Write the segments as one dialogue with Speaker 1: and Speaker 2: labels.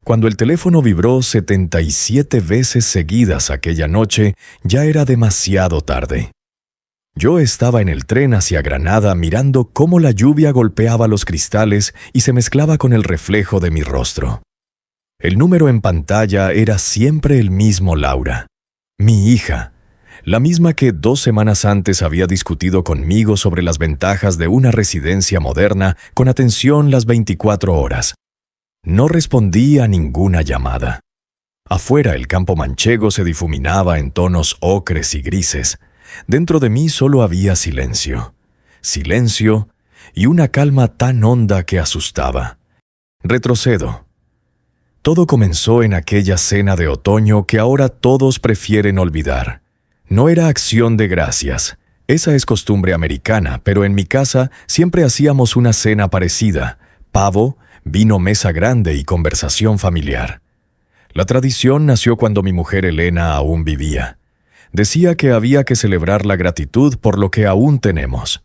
Speaker 1: Cuando el teléfono vibró 77 veces seguidas aquella noche, ya era demasiado tarde. Yo estaba en el tren hacia Granada mirando cómo la lluvia golpeaba los cristales y se mezclaba con el reflejo de mi rostro. El número en pantalla era siempre el mismo Laura, mi hija, la misma que 2 semanas antes había discutido conmigo sobre las ventajas de una residencia moderna con atención las 24 horas. No respondí a ninguna llamada. Afuera el campo manchego se difuminaba en tonos ocres y grises. Dentro de mí solo había silencio. Silencio y una calma tan honda que asustaba. Retrocedo. Todo comenzó en aquella cena de otoño que ahora todos prefieren olvidar. No era acción de gracias. Esa es costumbre americana, pero en mi casa siempre hacíamos una cena parecida: pavo, vino mesa grande y conversación familiar. La tradición nació cuando mi mujer Elena aún vivía. Decía que había que celebrar la gratitud por lo que aún tenemos.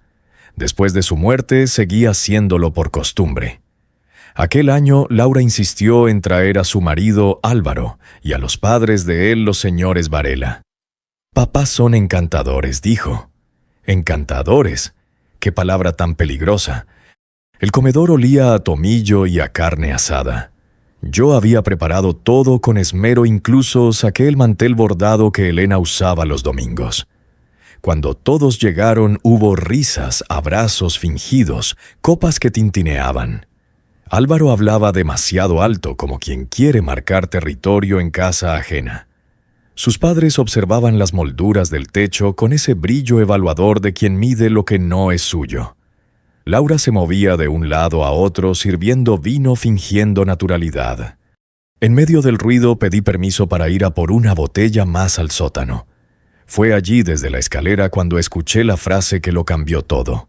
Speaker 1: Después de su muerte, seguía haciéndolo por costumbre. Aquel año, Laura insistió en traer a su marido Álvaro y a los padres de él, los señores Varela. «Papás son encantadores», dijo. «Encantadores. Qué palabra tan peligrosa». El comedor olía a tomillo y a carne asada. Yo había preparado todo con esmero, incluso saqué el mantel bordado que Elena usaba los domingos. Cuando todos llegaron hubo risas, abrazos fingidos, copas que tintineaban. Álvaro hablaba demasiado alto, como quien quiere marcar territorio en casa ajena. Sus padres observaban las molduras del techo con ese brillo evaluador de quien mide lo que no es suyo. Laura se movía de un lado a otro sirviendo vino fingiendo naturalidad. En medio del ruido pedí permiso para ir a por una botella más al sótano. Fue allí desde la escalera cuando escuché la frase que lo cambió todo.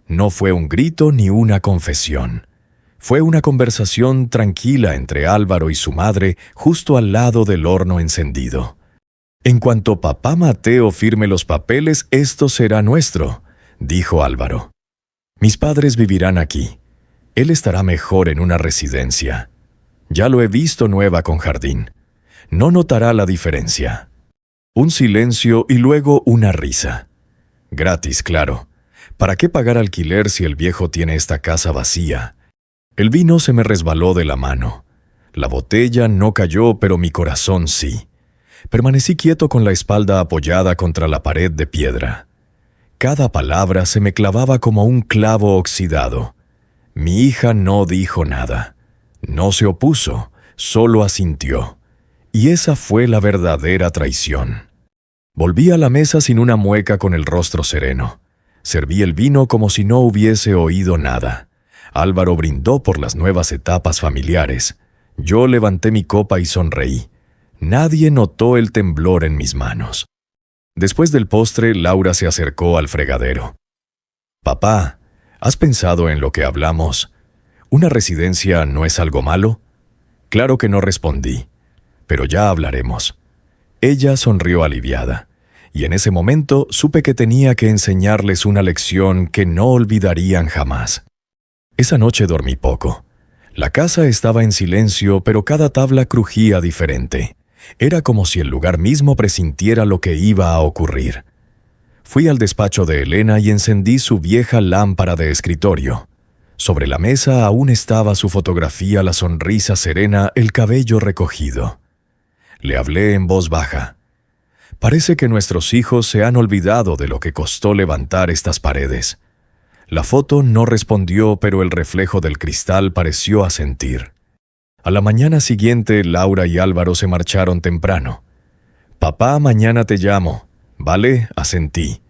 Speaker 1: No fue un grito ni una confesión. Fue una conversación tranquila entre Álvaro y su madre justo al lado del horno encendido. «En cuanto papá Mateo firme los papeles, esto será nuestro», dijo Álvaro. «Mis padres vivirán aquí. Él estará mejor en una residencia. Ya lo he visto nueva con jardín. No notará la diferencia». Un silencio y luego una risa. Gratis, claro. ¿Para qué pagar alquiler si el viejo tiene esta casa vacía? El vino se me resbaló de la mano. La botella no cayó, pero mi corazón sí. Permanecí quieto con la espalda apoyada contra la pared de piedra. Cada palabra se me clavaba como un clavo oxidado. Mi hija no dijo nada. No se opuso, solo asintió. Y esa fue la verdadera traición. Volví a la mesa sin una mueca, con el rostro sereno. Serví el vino como si no hubiese oído nada. Álvaro brindó por las nuevas etapas familiares. Yo levanté mi copa y sonreí. Nadie notó el temblor en mis manos. Después del postre, Laura se acercó al fregadero. «Papá, ¿has pensado en lo que hablamos? ¿Una residencia no es algo malo?» Claro que no, respondí. «Pero ya hablaremos». Ella sonrió aliviada, y en ese momento supe que tenía que enseñarles una lección que no olvidarían jamás. Esa noche dormí poco. La casa estaba en silencio, pero cada tabla crujía diferente. Era como si el lugar mismo presintiera lo que iba a ocurrir. Fui al despacho de Elena y encendí su vieja lámpara de escritorio. Sobre la mesa aún estaba su fotografía, la sonrisa serena, el cabello recogido. Le hablé en voz baja. «Parece que nuestros hijos se han olvidado de lo que costó levantar estas paredes». La foto no respondió, pero el reflejo del cristal pareció asentir. A la mañana siguiente, Laura y Álvaro se marcharon temprano. «Papá, mañana te llamo». «Vale», asentí.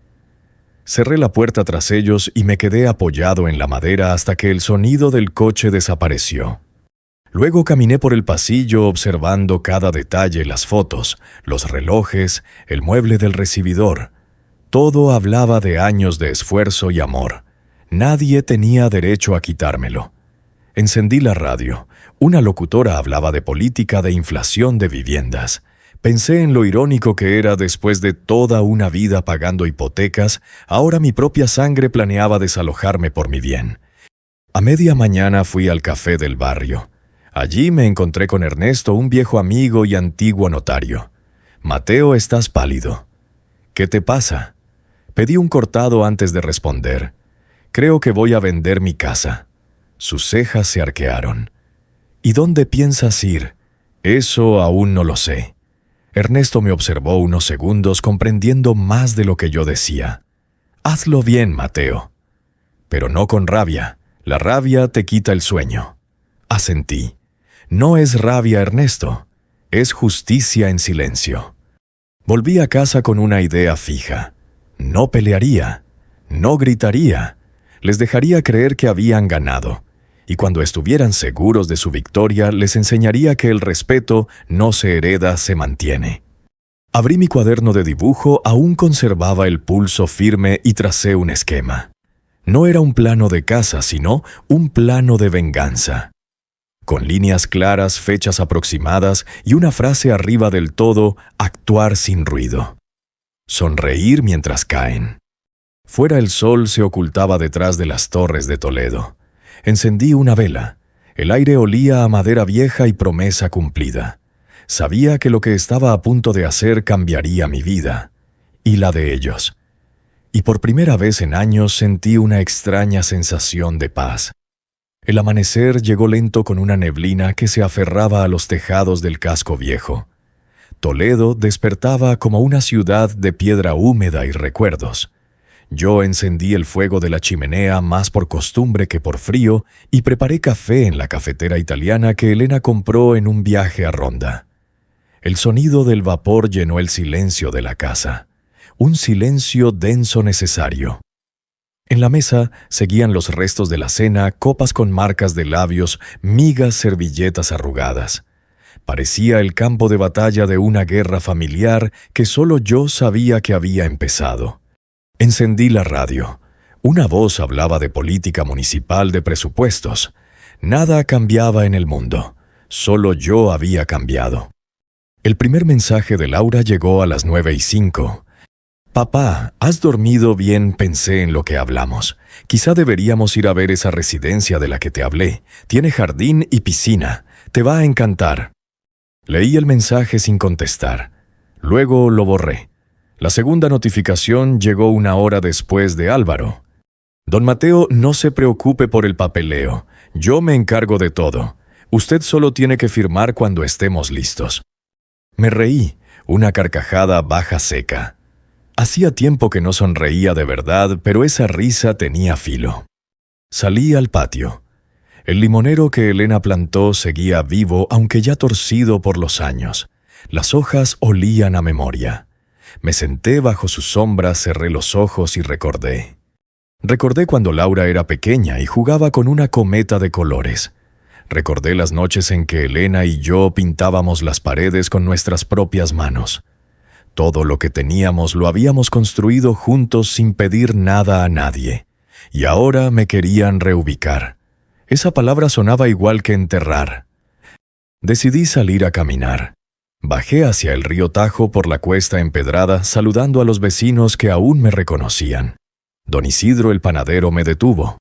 Speaker 1: Cerré la puerta tras ellos y me quedé apoyado en la madera hasta que el sonido del coche desapareció. Luego caminé por el pasillo observando cada detalle: las fotos, los relojes, el mueble del recibidor. Todo hablaba de años de esfuerzo y amor. Nadie tenía derecho a quitármelo. Encendí la radio. Una locutora hablaba de política, de inflación, de viviendas. Pensé en lo irónico que era, después de toda una vida pagando hipotecas, ahora mi propia sangre planeaba desalojarme por mi bien. A media mañana fui al café del barrio. Allí me encontré con Ernesto, un viejo amigo y antiguo notario. «Mateo, estás pálido. ¿Qué te pasa?» Pedí un cortado antes de responder. «Creo que voy a vender mi casa». Sus cejas se arquearon. «¿Y dónde piensas ir?» «Eso aún no lo sé». Ernesto me observó unos segundos, comprendiendo más de lo que yo decía. «Hazlo bien, Mateo». «Pero no con rabia. La rabia te quita el sueño». Asentí. «No es rabia, Ernesto. Es justicia en silencio». Volví a casa con una idea fija. No pelearía. No gritaría. Les dejaría creer que habían ganado. Y cuando estuvieran seguros de su victoria, les enseñaría que el respeto no se hereda, se mantiene. Abrí mi cuaderno de dibujo, aún conservaba el pulso firme y tracé un esquema. No era un plano de casa, sino un plano de venganza. Con líneas claras, fechas aproximadas y una frase arriba del todo: actuar sin ruido. Sonreír mientras caen. Fuera el sol se ocultaba detrás de las torres de Toledo. Encendí una vela. El aire olía a madera vieja y promesa cumplida. Sabía que lo que estaba a punto de hacer cambiaría mi vida y la de ellos. Y por primera vez en años sentí una extraña sensación de paz. El amanecer llegó lento con una neblina que se aferraba a los tejados del casco viejo. Toledo despertaba como una ciudad de piedra húmeda y recuerdos. Yo encendí el fuego de la chimenea más por costumbre que por frío y preparé café en la cafetera italiana que Elena compró en un viaje a Ronda. El sonido del vapor llenó el silencio de la casa. Un silencio denso necesario. En la mesa seguían los restos de la cena, copas con marcas de labios, migas, servilletas arrugadas. Parecía el campo de batalla de una guerra familiar que solo yo sabía que había empezado. Encendí la radio. Una voz hablaba de política municipal, de presupuestos. Nada cambiaba en el mundo. Solo yo había cambiado. El primer mensaje de Laura llegó a las 9:05. «Papá, ¿has dormido bien?», pensé en lo que hablamos. «Quizá deberíamos ir a ver esa residencia de la que te hablé. Tiene jardín y piscina. Te va a encantar». Leí el mensaje sin contestar. Luego lo borré. La segunda notificación llegó 1 hora después de Álvaro. «Don Mateo, no se preocupe por el papeleo. Yo me encargo de todo. Usted solo tiene que firmar cuando estemos listos». Me reí, una carcajada baja seca. Hacía tiempo que no sonreía de verdad, pero esa risa tenía filo. Salí al patio. El limonero que Elena plantó seguía vivo, aunque ya torcido por los años. Las hojas olían a memoria. Me senté bajo su sombra, cerré los ojos y recordé. Recordé cuando Laura era pequeña y jugaba con una cometa de colores. Recordé las noches en que Elena y yo pintábamos las paredes con nuestras propias manos. Todo lo que teníamos lo habíamos construido juntos sin pedir nada a nadie. Y ahora me querían reubicar. Esa palabra sonaba igual que enterrar. Decidí salir a caminar. Bajé hacia el río Tajo por la cuesta empedrada, saludando a los vecinos que aún me reconocían. Don Isidro el panadero me detuvo.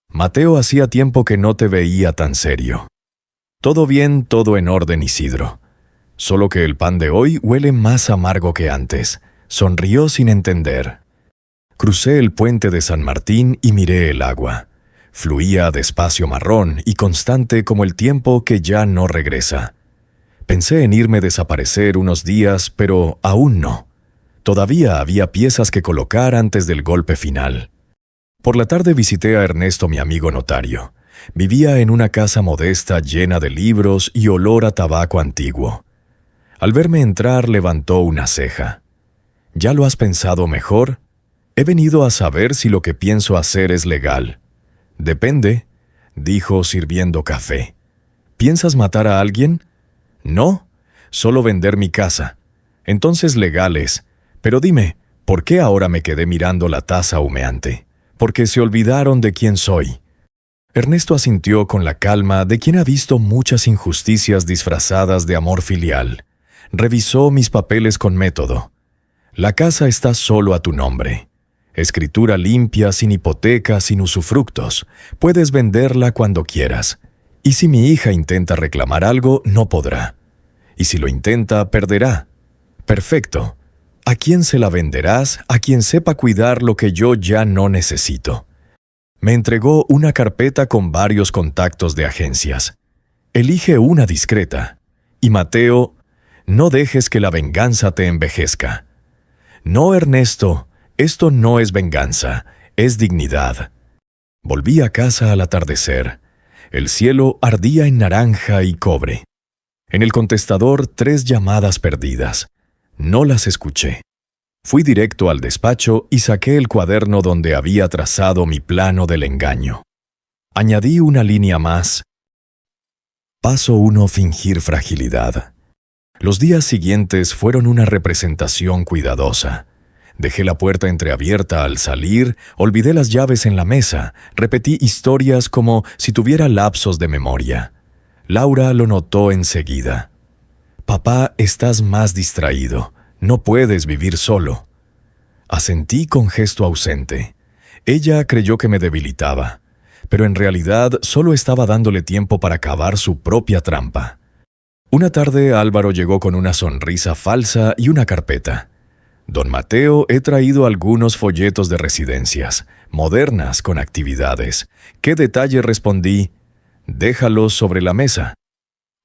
Speaker 1: «Mateo, hacía tiempo que no te veía tan serio». «Todo bien, todo en orden, Isidro. Solo que el pan de hoy huele más amargo que antes», sonrió sin entender. Crucé el puente de San Martín y miré el agua. Fluía despacio, marrón y constante como el tiempo que ya no regresa. Pensé en irme a desaparecer unos días, pero aún no. Todavía había piezas que colocar antes del golpe final. Por la tarde visité a Ernesto, mi amigo notario. Vivía en una casa modesta llena de libros y olor a tabaco antiguo. Al verme entrar levantó una ceja. «¿Ya lo has pensado mejor? He venido a saber si lo que pienso hacer es legal». «Depende», dijo sirviendo café. «¿Piensas matar a alguien?» «No, solo vender mi casa». «Entonces legal es. Pero dime, ¿por qué ahora me quedé mirando la taza humeante?» «Porque se olvidaron de quién soy». Ernesto asintió con la calma de quien ha visto muchas injusticias disfrazadas de amor filial. Revisó mis papeles con método. «La casa está solo a tu nombre. Escritura limpia, sin hipoteca, sin usufructos. Puedes venderla cuando quieras. Y si mi hija intenta reclamar algo, no podrá. Y si lo intenta, perderá. Perfecto. ¿A quién se la venderás? A quien sepa cuidar lo que yo ya no necesito. Me entregó una carpeta con varios contactos de agencias. Elige una discreta. Y Mateo, no dejes que la venganza te envejezca. No, Ernesto, esto no es venganza, es dignidad. Volví a casa al atardecer. El cielo ardía en naranja y cobre. En el contestador 3 llamadas perdidas. No las escuché. Fui directo al despacho y saqué el cuaderno donde había trazado mi plano del engaño. Añadí una línea más. Paso 1: fingir fragilidad. Los días siguientes fueron una representación cuidadosa. Dejé la puerta entreabierta al salir, olvidé las llaves en la mesa, repetí historias como si tuviera lapsos de memoria. Laura lo notó enseguida. «Papá, estás más distraído. No puedes vivir solo». Asentí con gesto ausente. Ella creyó que me debilitaba, pero en realidad solo estaba dándole tiempo para cavar su propia trampa. Una tarde Álvaro llegó con una sonrisa falsa y una carpeta. «Don Mateo, he traído algunos folletos de residencias, modernas con actividades. ¿Qué detalle?», respondí. «Déjalos sobre la mesa».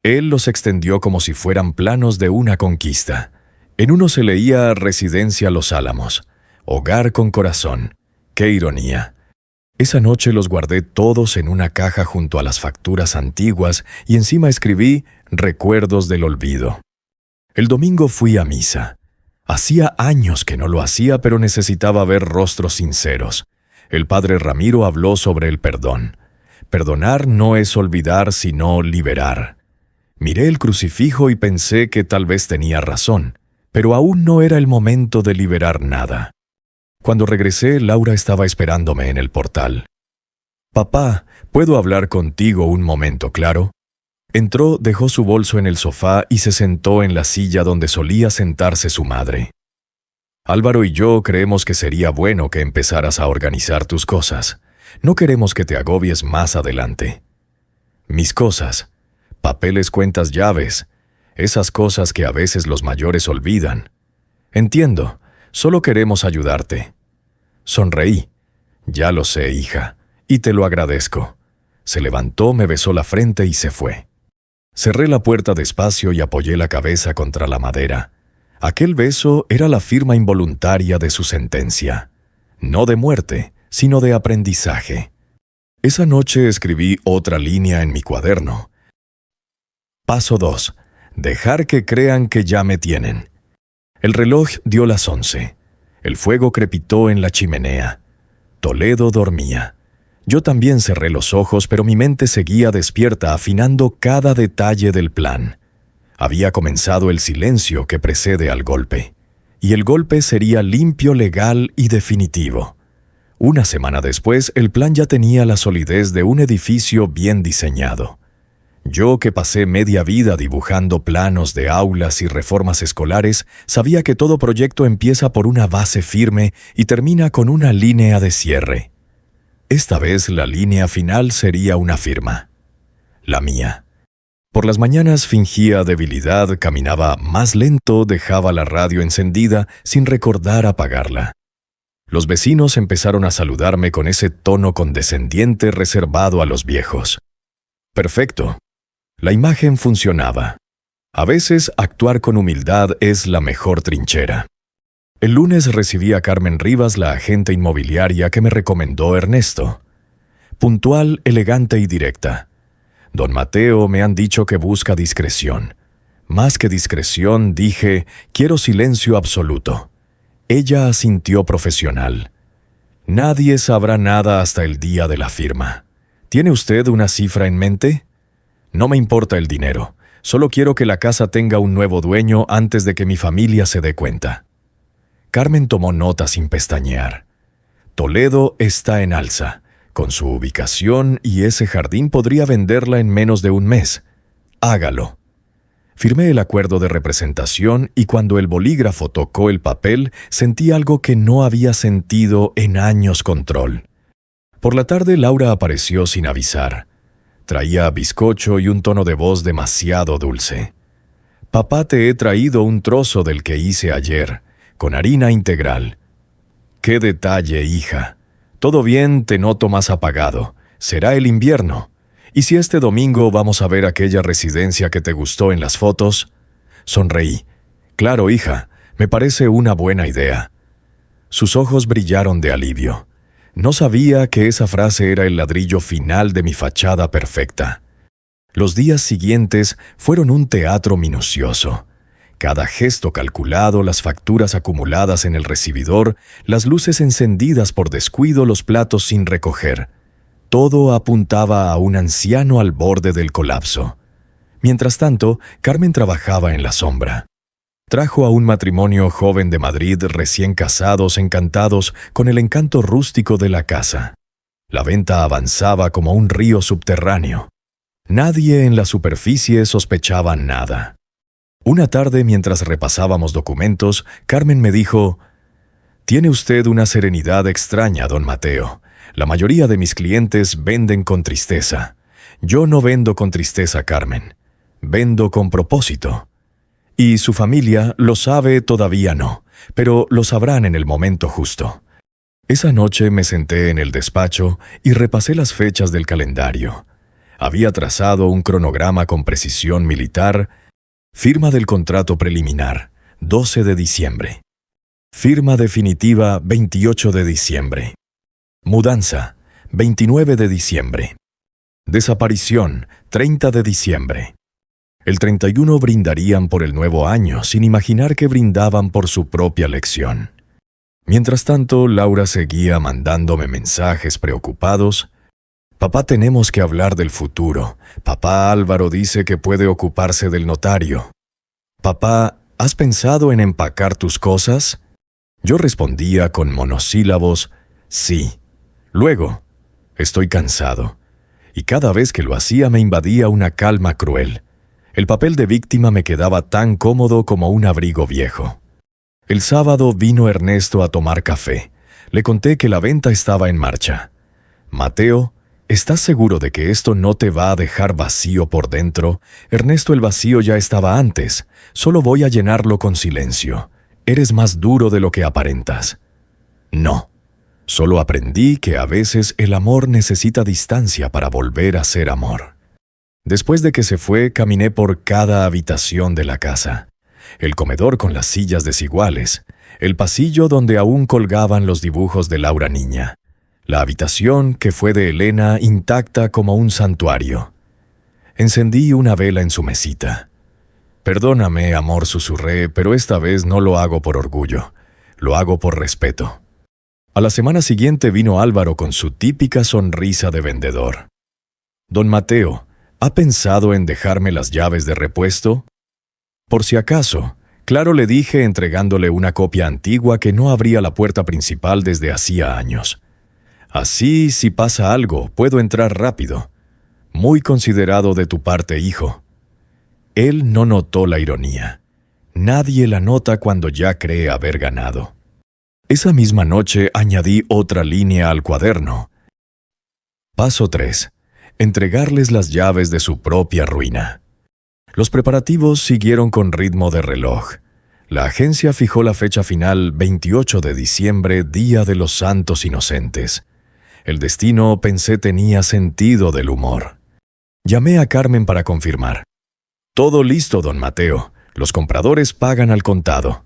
Speaker 1: Él los extendió como si fueran planos de una conquista. En uno se leía Residencia Los Álamos, Hogar con Corazón. ¡Qué ironía! Esa noche los guardé todos en una caja junto a las facturas antiguas y encima escribí Recuerdos del Olvido. El domingo fui a misa. Hacía años que no lo hacía, pero necesitaba ver rostros sinceros. El padre Ramiro habló sobre el perdón. Perdonar no es olvidar, sino liberar. Miré el crucifijo y pensé que tal vez tenía razón, pero aún no era el momento de liberar nada. Cuando regresé, Laura estaba esperándome en el portal. «Papá, ¿puedo hablar contigo un momento, claro?» Entró, dejó su bolso en el sofá y se sentó en la silla donde solía sentarse su madre. «Álvaro y yo creemos que sería bueno que empezaras a organizar tus cosas. No queremos que te agobies más adelante». «Mis cosas. Papeles, cuentas, llaves. Esas cosas que a veces los mayores olvidan. Entiendo. Solo queremos ayudarte». Sonreí. «Ya lo sé, hija, y te lo agradezco». Se levantó, me besó la frente y se fue. Cerré la puerta despacio y apoyé la cabeza contra la madera. Aquel beso era la firma involuntaria de su sentencia. No de muerte, sino de aprendizaje. Esa noche escribí otra línea en mi cuaderno. Paso 2. Dejar que crean que ya me tienen. El reloj dio las 11. El fuego crepitó en la chimenea. Toledo dormía. Yo también cerré los ojos, pero mi mente seguía despierta, afinando cada detalle del plan. Había comenzado el silencio que precede al golpe. Y el golpe sería limpio, legal y definitivo. Una semana después, el plan ya tenía la solidez de un edificio bien diseñado. Yo, que pasé media vida dibujando planos de aulas y reformas escolares, sabía que todo proyecto empieza por una base firme y termina con una línea de cierre. Esta vez la línea final sería una firma. La mía. Por las mañanas fingía debilidad, caminaba más lento, dejaba la radio encendida sin recordar apagarla. Los vecinos empezaron a saludarme con ese tono condescendiente reservado a los viejos. Perfecto. La imagen funcionaba. A veces actuar con humildad es la mejor trinchera. El lunes recibí a Carmen Rivas, la agente inmobiliaria que me recomendó Ernesto. Puntual, elegante y directa. «Don Mateo, me han dicho que busca discreción». Más que discreción, dije, «Quiero silencio absoluto». Ella asintió profesional. «Nadie sabrá nada hasta el día de la firma. ¿Tiene usted una cifra en mente?» «No me importa el dinero. Solo quiero que la casa tenga un nuevo dueño antes de que mi familia se dé cuenta». Carmen tomó nota sin pestañear. «Toledo está en alza. Con su ubicación y ese jardín podría venderla en menos de un mes. Hágalo». Firmé el acuerdo de representación y cuando el bolígrafo tocó el papel, sentí algo que no había sentido en años. Control. Por la tarde Laura apareció sin avisar. Traía bizcocho y un tono de voz demasiado dulce. «Papá, te he traído un trozo del que hice ayer, con harina integral». «Qué detalle, hija. Todo bien, te noto más apagado. Será el invierno. ¿Y si este domingo vamos a ver aquella residencia que te gustó en las fotos?» Sonreí. «Claro, hija, me parece una buena idea». Sus ojos brillaron de alivio. No sabía que esa frase era el ladrillo final de mi fachada perfecta. Los días siguientes fueron un teatro minucioso. Cada gesto calculado, las facturas acumuladas en el recibidor, las luces encendidas por descuido, los platos sin recoger. Todo apuntaba a un anciano al borde del colapso. Mientras tanto, Carmen trabajaba en la sombra. Trajo a un matrimonio joven de Madrid, recién casados, encantados con el encanto rústico de la casa. La venta avanzaba como un río subterráneo. Nadie en la superficie sospechaba nada. Una tarde, mientras repasábamos documentos, Carmen me dijo: «Tiene usted una serenidad extraña, don Mateo. La mayoría de mis clientes venden con tristeza. Yo no vendo con tristeza, Carmen. Vendo con propósito. Y su familia lo sabe, todavía no, pero lo sabrán en el momento justo». Esa noche me senté en el despacho y repasé las fechas del calendario. Había trazado un cronograma con precisión militar. Firma del contrato preliminar, 12 de diciembre. Firma definitiva, 28 de diciembre. Mudanza, 29 de diciembre. Desaparición, 30 de diciembre. El 31 brindarían por el nuevo año, sin imaginar que brindaban por su propia lección. Mientras tanto, Laura seguía mandándome mensajes preocupados. «Papá, tenemos que hablar del futuro. Papá, Álvaro dice que puede ocuparse del notario. Papá, ¿has pensado en empacar tus cosas?» Yo respondía con monosílabos: «Sí». Luego: «Estoy cansado». Y cada vez que lo hacía me invadía una calma cruel. El papel de víctima me quedaba tan cómodo como un abrigo viejo. El sábado vino Ernesto a tomar café. Le conté que la venta estaba en marcha. «Mateo, ¿estás seguro de que esto no te va a dejar vacío por dentro?» «Ernesto, el vacío ya estaba antes. Solo voy a llenarlo con silencio. Eres más duro de lo que aparentas». «No. Solo aprendí que a veces el amor necesita distancia para volver a ser amor». Después de que se fue, caminé por cada habitación de la casa. El comedor con las sillas desiguales. El pasillo donde aún colgaban los dibujos de Laura niña. La habitación que fue de Elena, intacta como un santuario. Encendí una vela en su mesita. «Perdóname, amor», susurré, «pero esta vez no lo hago por orgullo. Lo hago por respeto». A la semana siguiente vino Álvaro con su típica sonrisa de vendedor. «Don Mateo, ¿ha pensado en dejarme las llaves de repuesto?» «Por si acaso». Claro, le dije, entregándole una copia antigua que no abría la puerta principal desde hacía años. «Así, si pasa algo, puedo entrar rápido». «Muy considerado de tu parte, hijo». Él no notó la ironía. Nadie la nota cuando ya cree haber ganado. Esa misma noche añadí otra línea al cuaderno. Paso 3. Entregarles las llaves de su propia ruina. Los preparativos siguieron con ritmo de reloj. La agencia fijó la fecha final, 28 de diciembre, Día de los Santos Inocentes. El destino, pensé, tenía sentido del humor. Llamé a Carmen para confirmar. «Todo listo, don Mateo. Los compradores pagan al contado».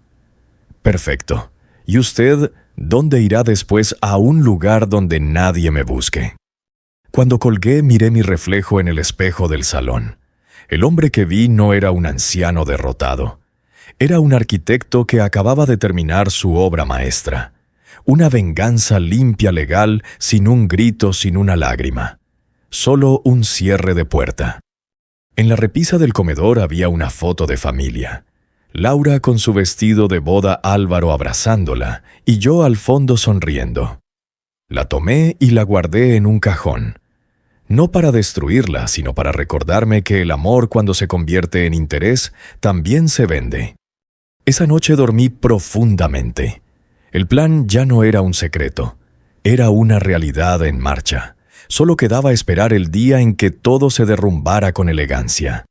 Speaker 1: «Perfecto. ¿Y usted dónde irá después a un lugar donde nadie me busque?» Cuando colgué, miré mi reflejo en el espejo del salón. El hombre que vi no era un anciano derrotado. Era un arquitecto que acababa de terminar su obra maestra. Una venganza limpia, legal, sin un grito, sin una lágrima. Solo un cierre de puerta. En la repisa del comedor había una foto de familia. Laura con su vestido de boda, Álvaro abrazándola, y yo al fondo sonriendo. La tomé y la guardé en un cajón. No para destruirla, sino para recordarme que el amor, cuando se convierte en interés, también se vende. Esa noche dormí profundamente. El plan ya no era un secreto. Era una realidad en marcha. Solo quedaba esperar el día en que todo se derrumbara con elegancia.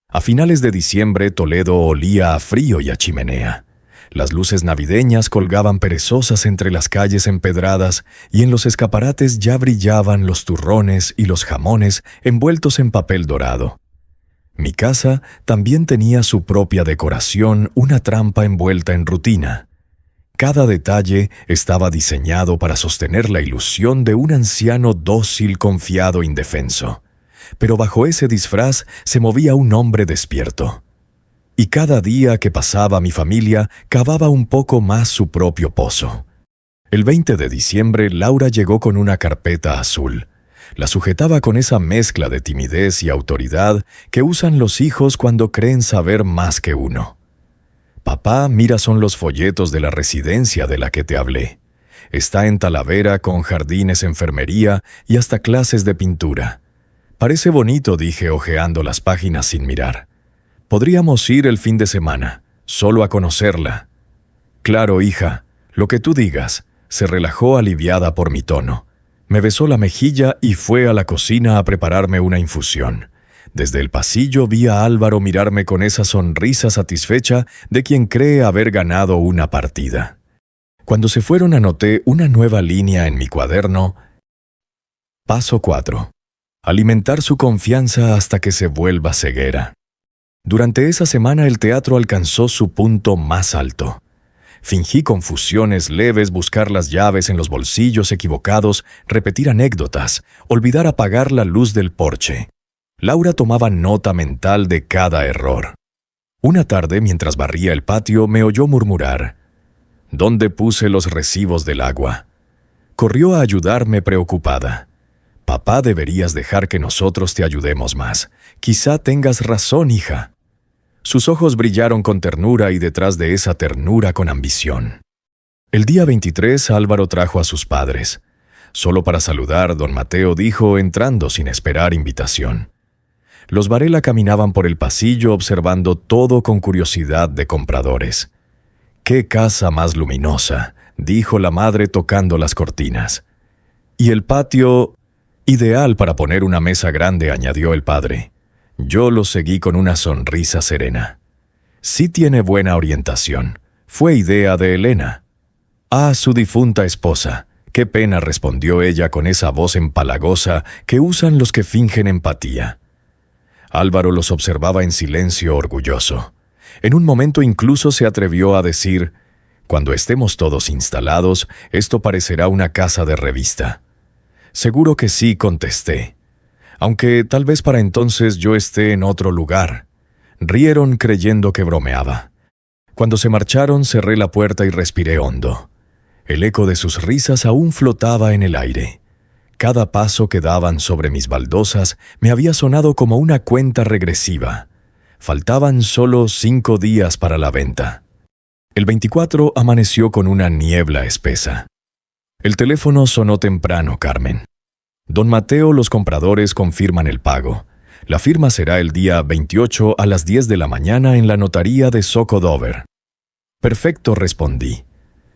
Speaker 1: A finales de diciembre, Toledo olía a frío y a chimenea. Las luces navideñas colgaban perezosas entre las calles empedradas y en los escaparates ya brillaban los turrones y los jamones envueltos en papel dorado. Mi casa también tenía su propia decoración, una trampa envuelta en rutina. Cada detalle estaba diseñado para sostener la ilusión de un anciano dócil, confiado, indefenso. Pero bajo ese disfraz se movía un hombre despierto. Y cada día que pasaba mi familia cavaba un poco más su propio pozo. El 20 de diciembre, Laura llegó con una carpeta azul. La sujetaba con esa mezcla de timidez y autoridad que usan los hijos cuando creen saber más que uno. «Papá, mira, son los folletos de la residencia de la que te hablé. Está en Talavera con jardines, enfermería y hasta clases de pintura. Parece bonito», dije hojeando las páginas sin mirar. «Podríamos ir el fin de semana, solo a conocerla». «Claro, hija, lo que tú digas», se relajó aliviada por mi tono. Me besó la mejilla y fue a la cocina a prepararme una infusión. Desde el pasillo vi a Álvaro mirarme con esa sonrisa satisfecha de quien cree haber ganado una partida. Cuando se fueron anoté una nueva línea en mi cuaderno. Paso 4. Alimentar su confianza hasta que se vuelva ceguera. Durante esa semana el teatro alcanzó su punto más alto. Fingí confusiones leves, buscar las llaves en los bolsillos equivocados, repetir anécdotas, olvidar apagar la luz del porche. Laura tomaba nota mental de cada error. Una tarde, mientras barría el patio, me oyó murmurar: «¿Dónde puse los recibos del agua?». Corrió a ayudarme preocupada. «Papá, deberías dejar que nosotros te ayudemos más. Quizá tengas razón, hija». Sus ojos brillaron con ternura y detrás de esa ternura con ambición. El día 23, Álvaro trajo a sus padres. Solo para saludar, don Mateo dijo, entrando sin esperar invitación. Los Varela caminaban por el pasillo observando todo con curiosidad de compradores. «¡Qué casa más luminosa!», dijo la madre tocando las cortinas. «Y el patio, ideal para poner una mesa grande», añadió el padre. Yo lo seguí con una sonrisa serena. «Sí tiene buena orientación. Fue idea de Elena». «Ah, su difunta esposa. Qué pena», respondió ella con esa voz empalagosa que usan los que fingen empatía. Álvaro los observaba en silencio orgulloso. En un momento incluso se atrevió a decir: «Cuando estemos todos instalados, esto parecerá una casa de revista». «Seguro que sí», contesté. «Aunque tal vez para entonces yo esté en otro lugar». Rieron creyendo que bromeaba. Cuando se marcharon, cerré la puerta y respiré hondo. El eco de sus risas aún flotaba en el aire. Cada paso que daban sobre mis baldosas me había sonado como una cuenta regresiva. Faltaban solo 5 días para la venta. El 24 amaneció con una niebla espesa. El teléfono sonó temprano, Carmen. Don Mateo, los compradores confirman el pago. La firma será el día 28 a las 10 de la mañana en la notaría de Socodover. «Perfecto», respondí.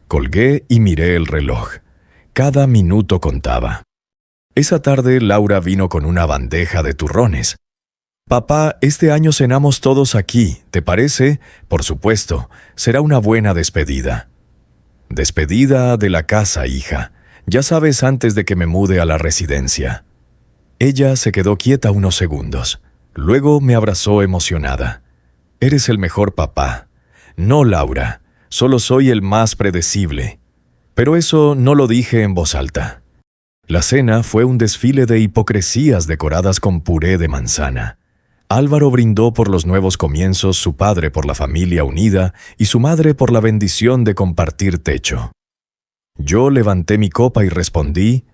Speaker 1: Colgué y miré el reloj. Cada minuto contaba. Esa tarde Laura vino con una bandeja de turrones. «Papá, este año cenamos todos aquí, ¿te parece?». «Por supuesto, será una buena despedida». «Despedida de la casa, hija. Ya sabes, antes de que me mude a la residencia». Ella se quedó quieta unos segundos. Luego me abrazó emocionada. «Eres el mejor papá». «No, Laura, solo soy el más predecible». Pero eso no lo dije en voz alta. La cena fue un desfile de hipocresías decoradas con puré de manzana. Álvaro brindó por los nuevos comienzos, su padre por la familia unida y su madre por la bendición de compartir techo. Yo levanté mi copa y respondí: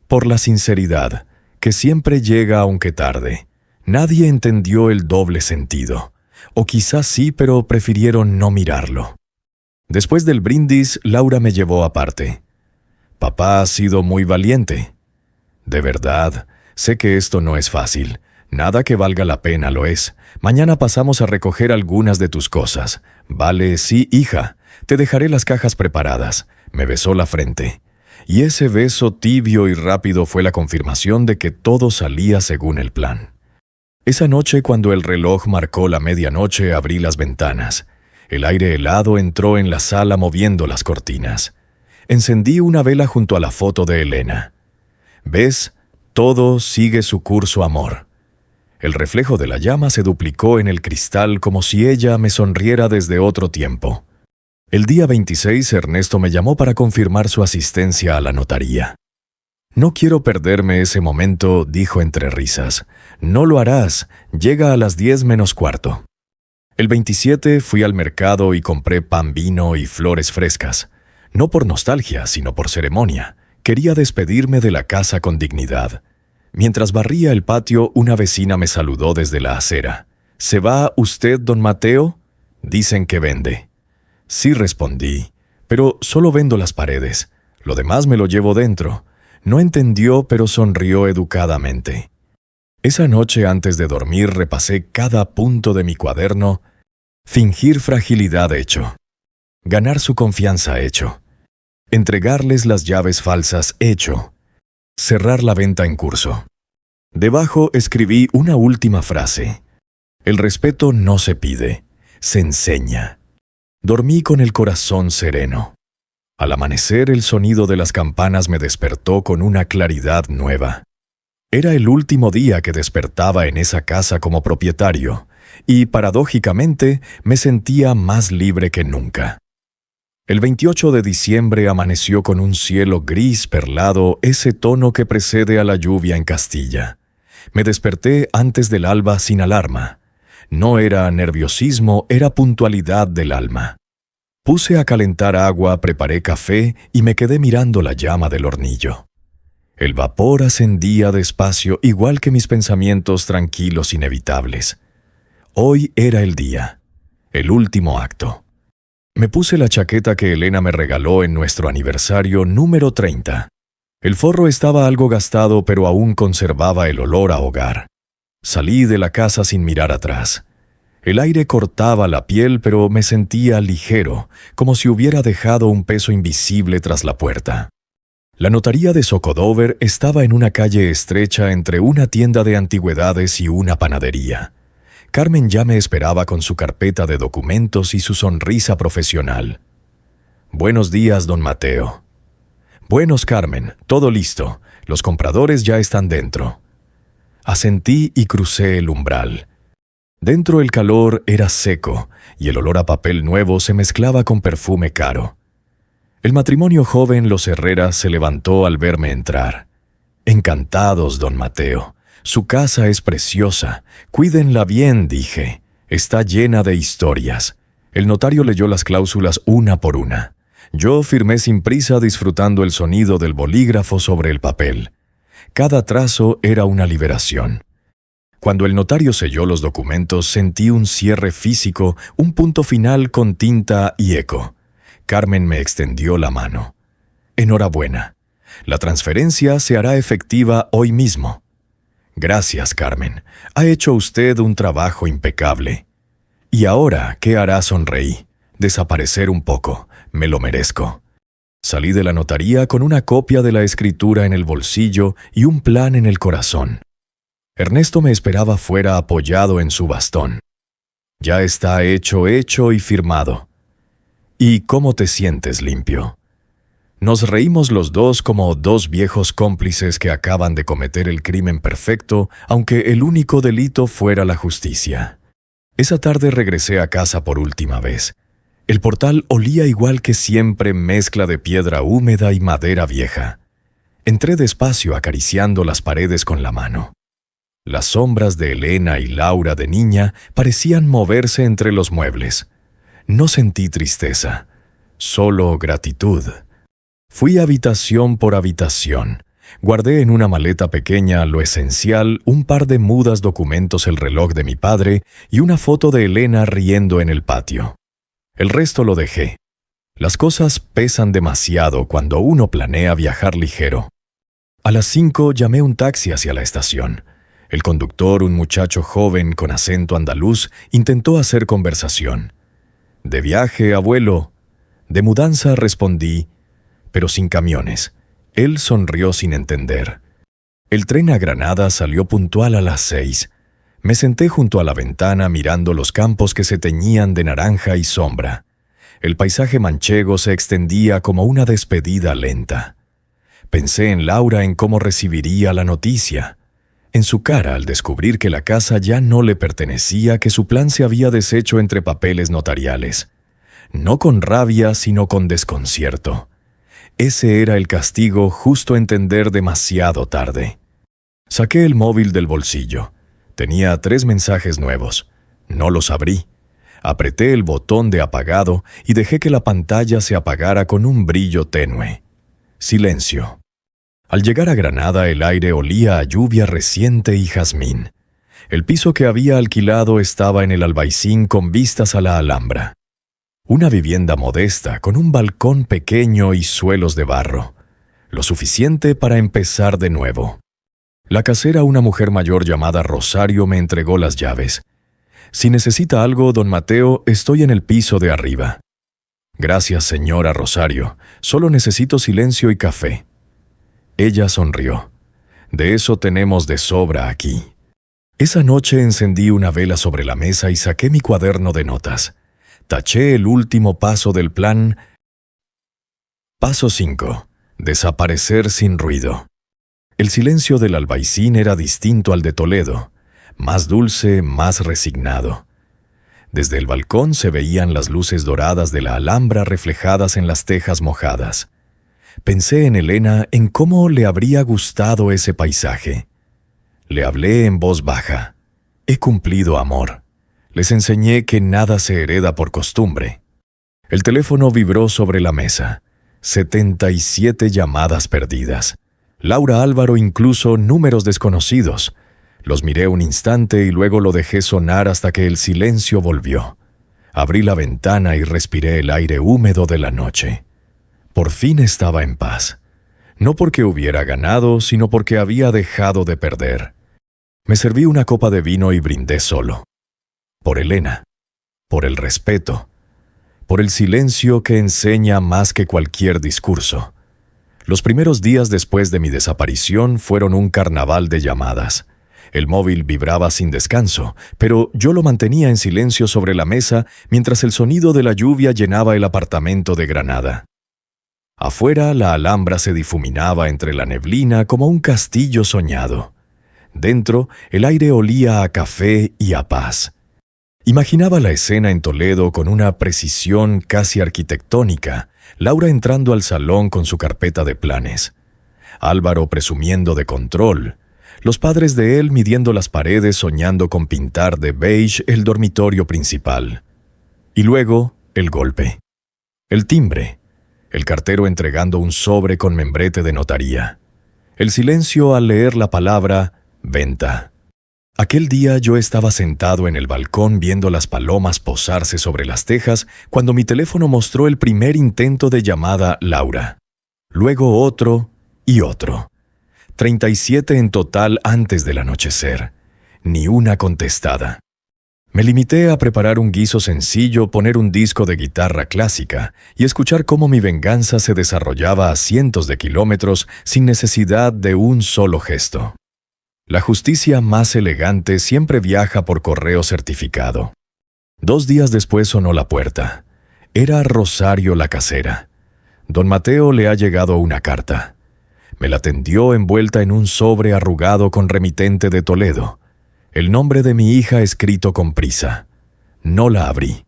Speaker 1: «Por la sinceridad, que siempre llega aunque tarde». Nadie entendió el doble sentido. O quizás sí, pero prefirieron no mirarlo. Después del brindis, Laura me llevó aparte. «Papá ha sido muy valiente». «De verdad, sé que esto no es fácil. Nada que valga la pena lo es. Mañana pasamos a recoger algunas de tus cosas». «Vale, sí, hija. Te dejaré las cajas preparadas». Me besó la frente. y ese beso tibio y rápido fue la confirmación de que todo salía según el plan. Esa noche, cuando el reloj marcó la medianoche, abrí las ventanas. El aire helado entró en la sala moviendo las cortinas. Encendí una vela junto a la foto de Elena. ¿Ves? Todo sigue su curso, amor. El reflejo de la llama se duplicó en el cristal como si ella me sonriera desde otro tiempo. El día 26, Ernesto me llamó para confirmar su asistencia a la notaría. «No quiero perderme ese momento», dijo entre risas. «No lo harás. Llega a las 10 menos cuarto». El 27 fui al mercado y compré pan, vino y flores frescas. No por nostalgia, sino por ceremonia. Quería despedirme de la casa con dignidad. Mientras barría el patio, una vecina me saludó desde la acera. «¿Se va usted, don Mateo?» «Dicen que vende». «Sí», respondí, «pero solo vendo las paredes. Lo demás me lo llevo dentro». No entendió, pero sonrió educadamente. Esa noche, antes de dormir, repasé cada punto de mi cuaderno. Fingir fragilidad hecho. Ganar su confianza hecho. Entregarles las llaves falsas hecho. Cerrar la venta en curso. Debajo escribí una última frase. El respeto no se pide, se enseña. Dormí con el corazón sereno. Al amanecer, el sonido de las campanas me despertó con una claridad nueva. Era el último día que despertaba en esa casa como propietario, y, paradójicamente, me sentía más libre que nunca. El 28 de diciembre amaneció con un cielo gris perlado, ese tono que precede a la lluvia en Castilla. Me desperté antes del alba sin alarma. No era nerviosismo, era puntualidad del alma. Puse a calentar agua, preparé café y me quedé mirando la llama del hornillo. El vapor ascendía despacio, igual que mis pensamientos tranquilos inevitables. Hoy era el día, el último acto. Me puse la chaqueta que Elena me regaló en nuestro aniversario número 30. El forro estaba algo gastado, pero aún conservaba el olor a hogar. Salí de la casa sin mirar atrás. El aire cortaba la piel, pero me sentía ligero, como si hubiera dejado un peso invisible tras la puerta. La notaría de Zocodover estaba en una calle estrecha entre una tienda de antigüedades y una panadería. Carmen ya me esperaba con su carpeta de documentos y su sonrisa profesional. «Buenos días, don Mateo». «Buenos, Carmen, todo listo. Los compradores ya están dentro». Asentí y crucé el umbral. Dentro el calor era seco y el olor a papel nuevo se mezclaba con perfume caro. El matrimonio joven, los Herrera, se levantó al verme entrar. «Encantados, don Mateo. Su casa es preciosa. Cuídenla bien», dije. «Está llena de historias». El notario leyó las cláusulas una por una. Yo firmé sin prisa, disfrutando el sonido del bolígrafo sobre el papel. Cada trazo era una liberación. Cuando el notario selló los documentos, sentí un cierre físico, un punto final con tinta y eco. Carmen me extendió la mano. «Enhorabuena. La transferencia se hará efectiva hoy mismo». «Gracias, Carmen. Ha hecho usted un trabajo impecable». «¿Y ahora qué hará?», sonreí. «Desaparecer un poco. Me lo merezco». Salí de la notaría con una copia de la escritura en el bolsillo y un plan en el corazón. Ernesto me esperaba fuera apoyado en su bastón. «Ya está hecho y firmado». «¿Y cómo te sientes, limpio?». Nos reímos los dos como dos viejos cómplices que acaban de cometer el crimen perfecto, aunque el único delito fuera la justicia. Esa tarde regresé a casa por última vez. El portal olía igual que siempre, mezcla de piedra húmeda y madera vieja. Entré despacio, acariciando las paredes con la mano. Las sombras de Elena y Laura de niña parecían moverse entre los muebles. No sentí tristeza, solo gratitud. Fui habitación por habitación. Guardé en una maleta pequeña lo esencial, un par de mudas documentos, el reloj de mi padre y una foto de Elena riendo en el patio. El resto lo dejé. Las cosas pesan demasiado cuando uno planea viajar ligero. A las 5 llamé un taxi hacia la estación. El conductor, un muchacho joven con acento andaluz, intentó hacer conversación. «¿De viaje, abuelo?» «De mudanza», respondí, «pero sin camiones. Él sonrió sin entender. El tren a Granada salió puntual a las 6. Me senté junto a la ventana mirando los campos que se teñían de naranja y sombra. El paisaje manchego se extendía como una despedida lenta. Pensé en Laura, en cómo recibiría la noticia. En su cara al descubrir que la casa ya no le pertenecía, que su plan se había deshecho entre papeles notariales. No con rabia, sino con desconcierto. Ese era el castigo, justo entender demasiado tarde. Saqué el móvil del bolsillo. Tenía 3 mensajes nuevos. No los abrí. Apreté el botón de apagado y dejé que la pantalla se apagara con un brillo tenue. Silencio. Al llegar a Granada, el aire olía a lluvia reciente y jazmín. El piso que había alquilado estaba en el Albaicín con vistas a la Alhambra. Una vivienda modesta, con un balcón pequeño y suelos de barro. Lo suficiente para empezar de nuevo. La casera, una mujer mayor llamada Rosario, me entregó las llaves. Si necesita algo, don Mateo, estoy en el piso de arriba. Gracias, señora Rosario. Solo necesito silencio y café. Ella sonrió. De eso tenemos de sobra aquí. Esa noche encendí una vela sobre la mesa y saqué mi cuaderno de notas. Taché el último paso del plan. Paso 5. Desaparecer sin ruido. El silencio del Albaicín era distinto al de Toledo, más dulce, más resignado. Desde el balcón se veían las luces doradas de la Alhambra reflejadas en las tejas mojadas. Pensé en Elena, en cómo le habría gustado ese paisaje. Le hablé en voz baja. He cumplido, amor. Les enseñé que nada se hereda por costumbre. El teléfono vibró sobre la mesa. 77 llamadas perdidas. Laura, Álvaro, incluso números desconocidos. Los miré un instante y luego lo dejé sonar hasta que el silencio volvió. Abrí la ventana y respiré el aire húmedo de la noche. Por fin estaba en paz. No porque hubiera ganado, sino porque había dejado de perder. Me serví una copa de vino y brindé solo. Por Elena. Por el respeto. Por el silencio que enseña más que cualquier discurso. Los primeros días después de mi desaparición fueron un carnaval de llamadas. El móvil vibraba sin descanso, pero yo lo mantenía en silencio sobre la mesa mientras el sonido de la lluvia llenaba el apartamento de Granada. Afuera, la Alhambra se difuminaba entre la neblina como un castillo soñado. Dentro, el aire olía a café y a paz. Imaginaba la escena en Toledo con una precisión casi arquitectónica, Laura entrando al salón con su carpeta de planes, Álvaro presumiendo de control, los padres de él midiendo las paredes soñando con pintar de beige el dormitorio principal. Y luego, el golpe. El timbre. El cartero entregando un sobre con membrete de notaría. El silencio al leer la palabra venta. Aquel día yo estaba sentado en el balcón viendo las palomas posarse sobre las tejas cuando mi teléfono mostró el primer intento de llamada Laura. Luego otro y otro. 37 en total antes del anochecer. Ni una contestada. Me limité a preparar un guiso sencillo, poner un disco de guitarra clásica y escuchar cómo mi venganza se desarrollaba a cientos de kilómetros sin necesidad de un solo gesto. La justicia más elegante siempre viaja por correo certificado. 2 días después sonó la puerta. Era Rosario la casera. Don Mateo le ha llegado una carta. Me la tendió envuelta en un sobre arrugado con remitente de Toledo. El nombre de mi hija escrito con prisa. No la abrí.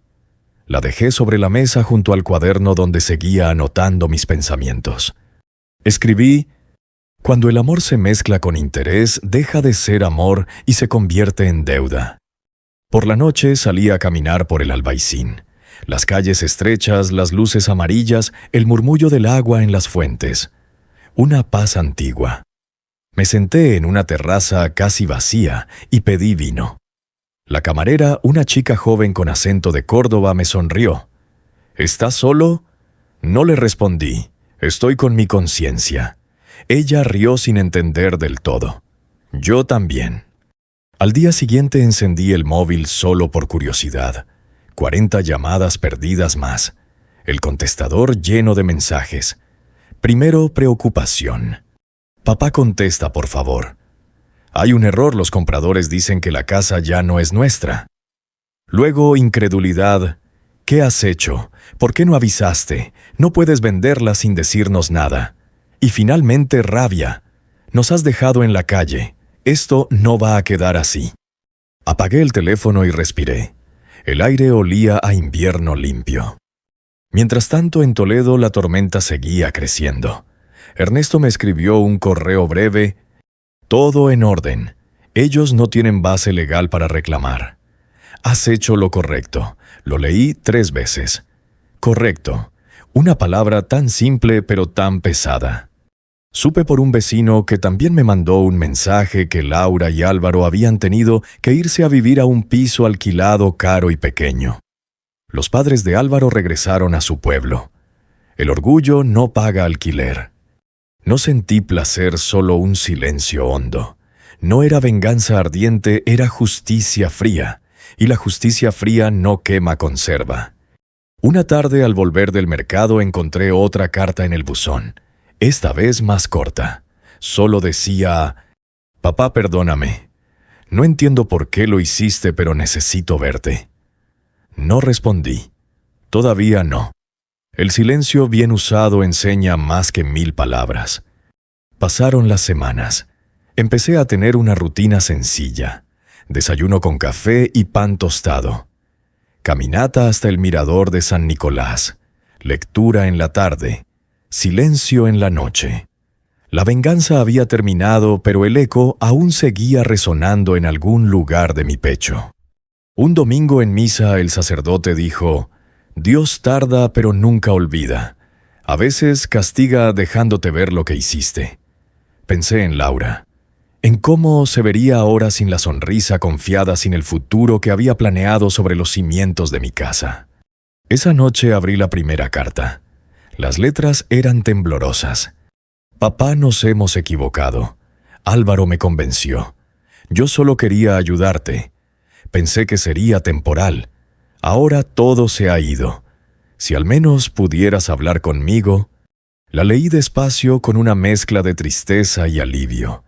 Speaker 1: La dejé sobre la mesa junto al cuaderno donde seguía anotando mis pensamientos. Escribí: cuando el amor se mezcla con interés, deja de ser amor y se convierte en deuda. Por la noche salí a caminar por el Albaicín. Las calles estrechas, las luces amarillas, el murmullo del agua en las fuentes. Una paz antigua. Me senté en una terraza casi vacía y pedí vino. La camarera, una chica joven con acento de Córdoba, me sonrió. ¿Estás solo? No le respondí. Estoy con mi conciencia. Ella rió sin entender del todo. Yo también. Al día siguiente encendí el móvil solo por curiosidad. 40 llamadas perdidas más. El contestador lleno de mensajes. Primero, preocupación. Papá, contesta, por favor. Hay un error, los compradores dicen que la casa ya no es nuestra. Luego, incredulidad. ¿Qué has hecho? ¿Por qué no avisaste? No puedes venderla sin decirnos nada. Y finalmente, rabia. Nos has dejado en la calle. Esto no va a quedar así. Apagué el teléfono y respiré. El aire olía a invierno limpio. Mientras tanto, en Toledo la tormenta seguía creciendo. Ernesto me escribió un correo breve. Todo en orden. Ellos no tienen base legal para reclamar. Has hecho lo correcto. Lo leí 3 veces. Correcto. Una palabra tan simple pero tan pesada. Supe por un vecino que también me mandó un mensaje que Laura y Álvaro habían tenido que irse a vivir a un piso alquilado caro y pequeño. Los padres de Álvaro regresaron a su pueblo. El orgullo no paga alquiler. No sentí placer, solo un silencio hondo. No era venganza ardiente, era justicia fría. Y la justicia fría no quema conserva. Una tarde, al volver del mercado, encontré otra carta en el buzón. Esta vez más corta. Solo decía: papá, perdóname. No entiendo por qué lo hiciste, pero necesito verte. No respondí. Todavía no. El silencio bien usado enseña más que 1000 palabras. Pasaron las semanas. Empecé a tener una rutina sencilla. Desayuno con café y pan tostado. Caminata hasta el mirador de San Nicolás. Lectura en la tarde. Silencio en la noche. La venganza había terminado, pero el eco aún seguía resonando en algún lugar de mi pecho. Un domingo en misa el sacerdote dijo: Dios tarda pero nunca olvida. A veces castiga dejándote ver lo que hiciste. Pensé en Laura, en cómo se vería ahora sin la sonrisa confiada, sin el futuro que había planeado sobre los cimientos de mi casa. Esa noche abrí la primera carta. Las letras eran temblorosas. Papá, nos hemos equivocado. Álvaro me convenció. Yo solo quería ayudarte. Pensé que sería temporal. Ahora todo se ha ido. Si al menos pudieras hablar conmigo. La leí despacio con una mezcla de tristeza y alivio.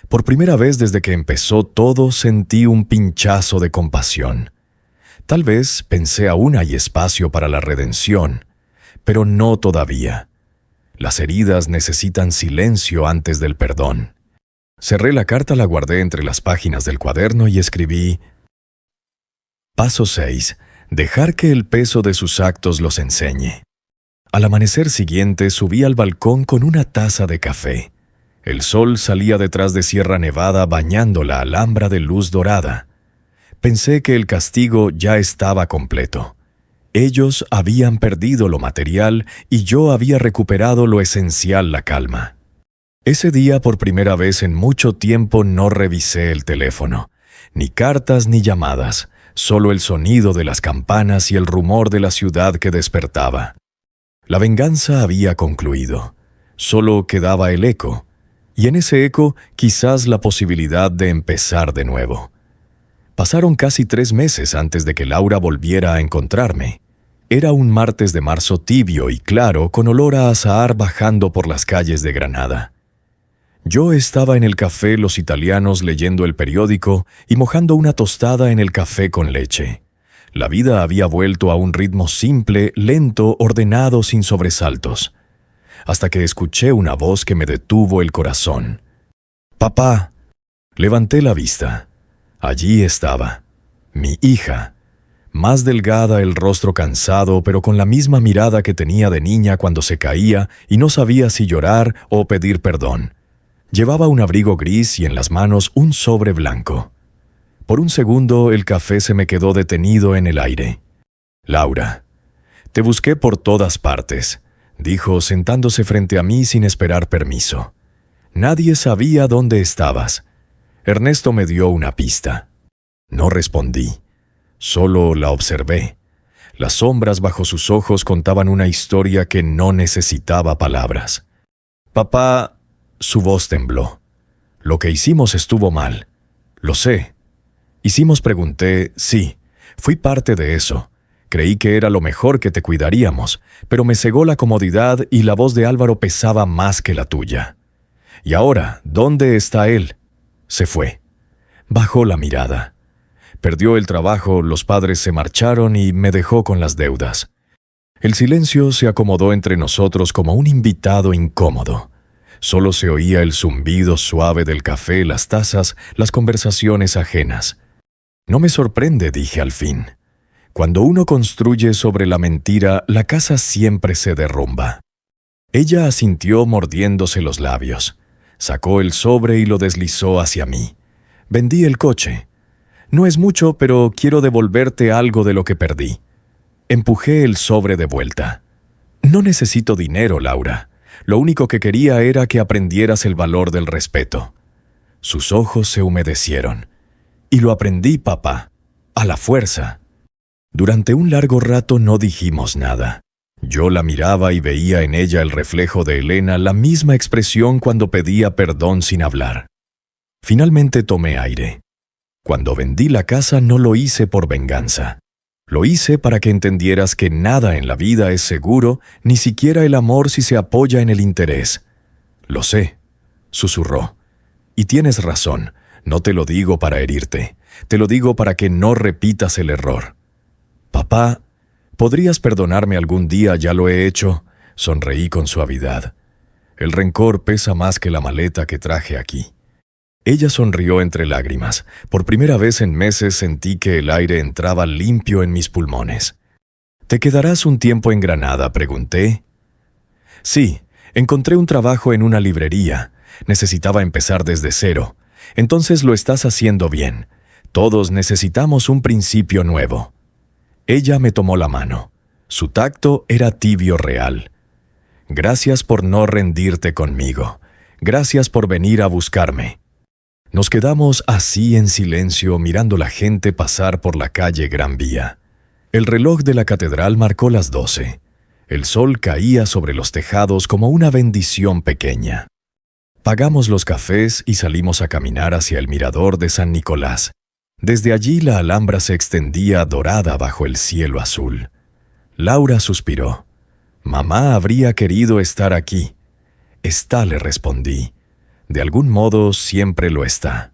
Speaker 1: Por primera vez desde que empezó todo sentí un pinchazo de compasión. Tal vez, pensé, aún hay espacio para la redención, pero no todavía. Las heridas necesitan silencio antes del perdón. Cerré la carta, la guardé entre las páginas del cuaderno y escribí: Paso 6. Dejar que el peso de sus actos los enseñe. Al amanecer siguiente subí al balcón con una taza de café. El sol salía detrás de Sierra Nevada bañando la Alhambra de luz dorada. Pensé que el castigo ya estaba completo. Ellos habían perdido lo material y yo había recuperado lo esencial, la calma. Ese día, por primera vez en mucho tiempo, no revisé el teléfono. Ni cartas ni llamadas, solo el sonido de las campanas y el rumor de la ciudad que despertaba. La venganza había concluido. Solo quedaba el eco. Y en ese eco, quizás la posibilidad de empezar de nuevo. Pasaron casi 3 meses antes de que Laura volviera a encontrarme. Era un martes de marzo tibio y claro, con olor a azahar bajando por las calles de Granada. Yo estaba en el café Los Italianos leyendo el periódico y mojando una tostada en el café con leche. La vida había vuelto a un ritmo simple, lento, ordenado, sin sobresaltos. Hasta que escuché una voz que me detuvo el corazón. «Papá». Levanté la vista. Allí estaba, mi hija. Más delgada, el rostro cansado, pero con la misma mirada que tenía de niña cuando se caía y no sabía si llorar o pedir perdón. Llevaba un abrigo gris y en las manos un sobre blanco. Por un segundo el café se me quedó detenido en el aire. «Laura, te busqué por todas partes», dijo sentándose frente a mí sin esperar permiso. «Nadie sabía dónde estabas. Ernesto me dio una pista». No respondí. Solo la observé. Las sombras bajo sus ojos contaban una historia que no necesitaba palabras. «Papá», su voz tembló. «Lo que hicimos estuvo mal. Lo sé». «Hicimos», pregunté. «Sí, fui parte de eso. Creí que era lo mejor que te cuidaríamos, pero me cegó la comodidad y la voz de Álvaro pesaba más que la tuya. ¿Y ahora, dónde está él? Se fue. Bajó la mirada. Perdió el trabajo, los padres se marcharon y me dejó con las deudas. El silencio se acomodó entre nosotros como un invitado incómodo. Solo se oía el zumbido suave del café, las tazas, las conversaciones ajenas. No me sorprende, dije al fin. Cuando uno construye sobre la mentira, la casa siempre se derrumba. Ella asintió mordiéndose los labios. Sacó el sobre y lo deslizó hacia mí. Vendí el coche. No es mucho, pero quiero devolverte algo de lo que perdí. Empujé el sobre de vuelta. No necesito dinero, Laura. Lo único que quería era que aprendieras el valor del respeto. Sus ojos se humedecieron. Y lo aprendí, papá. A la fuerza. Durante un largo rato no dijimos nada. Yo la miraba y veía en ella el reflejo de Elena, la misma expresión cuando pedía perdón sin hablar. Finalmente tomé aire. Cuando vendí la casa no lo hice por venganza. Lo hice para que entendieras que nada en la vida es seguro, ni siquiera el amor si se apoya en el interés. Lo sé, susurró. Y tienes razón, no te lo digo para herirte, te lo digo para que no repitas el error. Papá, ¿podrías perdonarme algún día? Ya lo he hecho. Sonreí con suavidad. El rencor pesa más que la maleta que traje aquí. Ella sonrió entre lágrimas. Por primera vez en meses sentí que el aire entraba limpio en mis pulmones. ¿Te quedarás un tiempo en Granada?, pregunté. Sí, encontré un trabajo en una librería. Necesitaba empezar desde cero. Entonces lo estás haciendo bien. Todos necesitamos un principio nuevo. Ella me tomó la mano. Su tacto era tibio real. Gracias por no rendirte conmigo. Gracias por venir a buscarme. Nos quedamos así en silencio mirando la gente pasar por la calle Gran Vía. El reloj de la catedral marcó las 12. El sol caía sobre los tejados como una bendición pequeña. Pagamos los cafés y salimos a caminar hacia el mirador de San Nicolás. Desde allí la Alhambra se extendía dorada bajo el cielo azul. Laura suspiró. «Mamá habría querido estar aquí». «Está», le respondí. «De algún modo siempre lo está».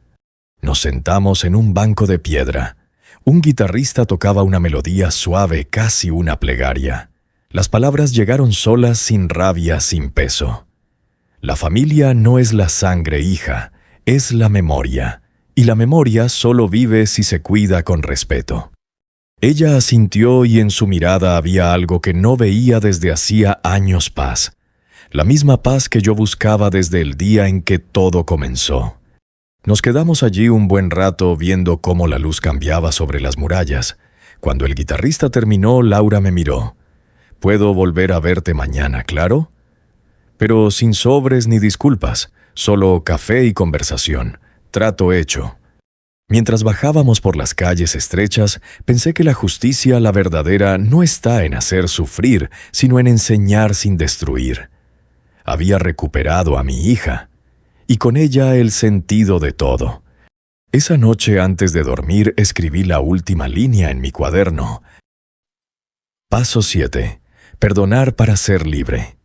Speaker 1: Nos sentamos en un banco de piedra. Un guitarrista tocaba una melodía suave, casi una plegaria. Las palabras llegaron solas, sin rabia, sin peso. La familia no es la sangre, hija, es la memoria. Y la memoria solo vive si se cuida con respeto. Ella asintió y en su mirada había algo que no veía desde hacía años: paz. La misma paz que yo buscaba desde el día en que todo comenzó. Nos quedamos allí un buen rato viendo cómo la luz cambiaba sobre las murallas. Cuando el guitarrista terminó, Laura me miró. «¿Puedo volver a verte mañana, claro?» Pero sin sobres ni disculpas, solo café y conversación. Trato hecho. Mientras bajábamos por las calles estrechas, pensé que la justicia, la verdadera, no está en hacer sufrir, sino en enseñar sin destruir. Había recuperado a mi hija, y con ella el sentido de todo. Esa noche antes de dormir escribí la última línea en mi cuaderno. Paso 7. Perdonar para ser libre.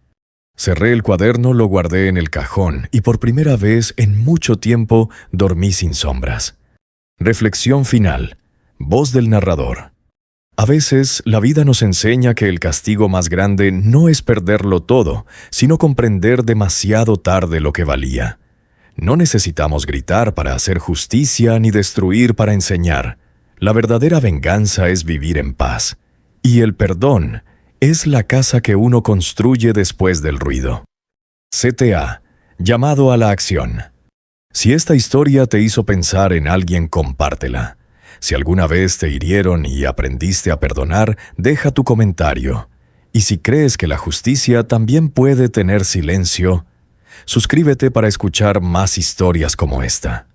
Speaker 1: Cerré el cuaderno, lo guardé en el cajón y por primera vez en mucho tiempo dormí sin sombras. Reflexión final. Voz del narrador. A veces la vida nos enseña que el castigo más grande no es perderlo todo, sino comprender demasiado tarde lo que valía. No necesitamos gritar para hacer justicia ni destruir para enseñar. La verdadera venganza es vivir en paz. Y el perdón es la casa que uno construye después del ruido. CTA. Llamado a la acción. Si esta historia te hizo pensar en alguien, compártela. Si alguna vez te hirieron y aprendiste a perdonar, deja tu comentario. Y si crees que la justicia también puede tener silencio, suscríbete para escuchar más historias como esta.